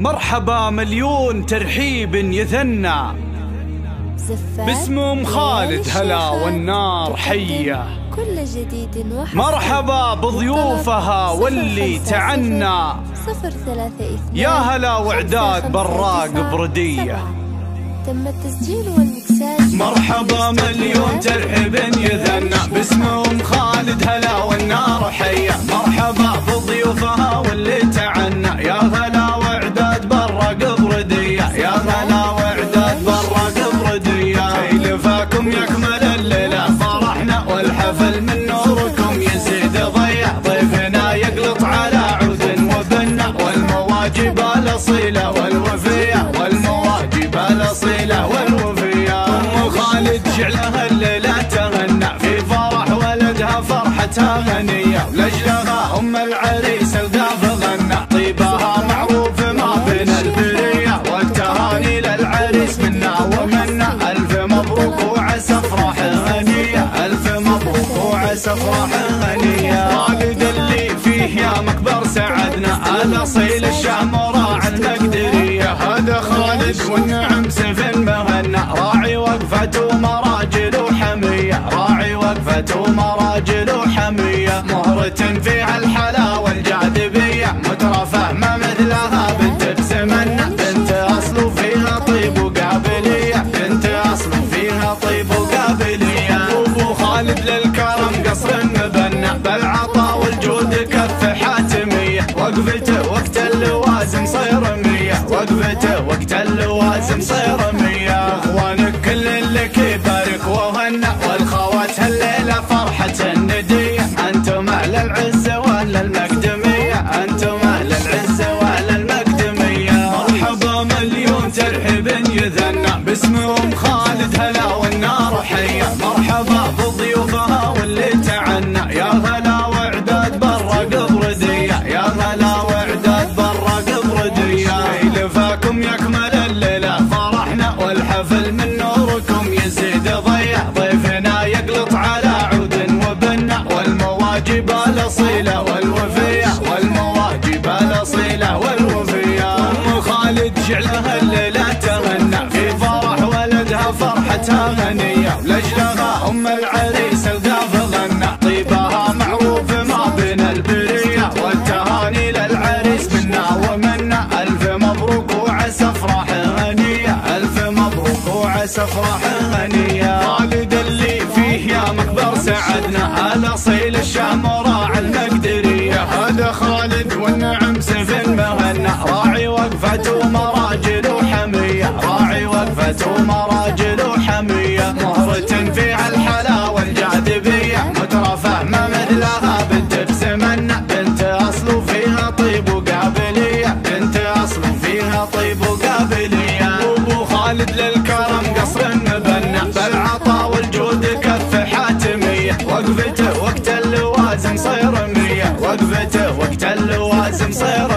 مرحبا مليون ترحيب يثنى باسم ام خالد هلا والنار حية. كل جديد مرحبا بضيوفها واللي تعنى، يا هلا وعداد براق بردية. تم التسجيل والمكساج. مرحبا مليون ترحيب يثنى باسم ام خالد هلا والنار حية. مرحبا بضيوفها واللي تعنى، يا هلا وعداد براق بردية. يا هلا وعداد براق بردية. كيلفاكم يكمل الليلة فرحنا والحفل من نوركم يزيد ضيع. ضيفنا يقلط على عود وبنا، والمواجب الاصيلة والوفية. والمواجب الاصيلة والوفية. ام خالد جعلها الليلة تغنى في فرح ولدها فرحتها غنية. لاجلها ام العريس القاف غنى، طيبها معروف ما بين البرية. والتهاني للعريس منا ومنا، الف مبروك وعسى افراح غنية. الف مبروك وعسى افراح غنية. خالد اللي فيه يا مكبر سعدنا، الاصيل الشام وراعي المقدرية. هذا خالد والنعم سيف مهنا، راعي وقفة ومراجل وحمية. راعي وقفة ومراجل وحمية. مهرة فيها الحلا والجاذبية، مترفة ما مثلها بنت بسمنة. بنت اصل فيها طيب وقابلية. بنت اصل فيها طيب وقابلية. ابو خالد للكرم قصر مبنى، بالعطاء والجود كف حاتمية. وقفته وقت اللوازم صير مية. وقفته وقت اللوازم صير مية. اخوانك كل لك يبارك وهنى، والخوات هالليلة فرحة الندية. انتم اهل العزة واهل المقدمية. انتم اهل العزة واهل المقدمية. مرحبا مليون ترحيب يثنى باسم ام خالد هلا والنار حية. مرحبا بضيوفها واللي تعنى، يا هلا وعداد براق بردية. يا هلا وعداد براق بردية. كيلفاكم يكمل الليلة فرحنا والحفل من نوركم يزيد ضيع. ضيفنا يقلط على عود وبنا، والمواجب الاصيلة والوفية. والمواجب الاصيلة والوفية. ام خالد جعلها الليلة تغنى في فرح ولدها فرحتها غنية. لاجلها ام العريس القاف غنى، طيبها معروف ما بين البرية. والتهاني للعريس منا ومنا، الف مبروك وعسى افراح غنية. الف مبروك وعسى افراح غنية. خالد اللي فيه يا مكبر سعدنا، الاصيل الشام وراعي المقدرية. هذا خالد والنعم سيف مهنا، راعي وقفة ومراجل وحمية. راعي وقفة ومراجل وحمية. مهرة فيها الحلا والجاذبية، مترفة ما مثلها بنت بسمنة. بنت اصل فيها طيب وقابلية. بنت اصل فيها طيب وقابلية. ابو خالد للكرم قصر مبنى، بالعطاء والجود كف حاتمية. وقفته وقت اللوازم صير مية. وقفته وقت اللوازم صير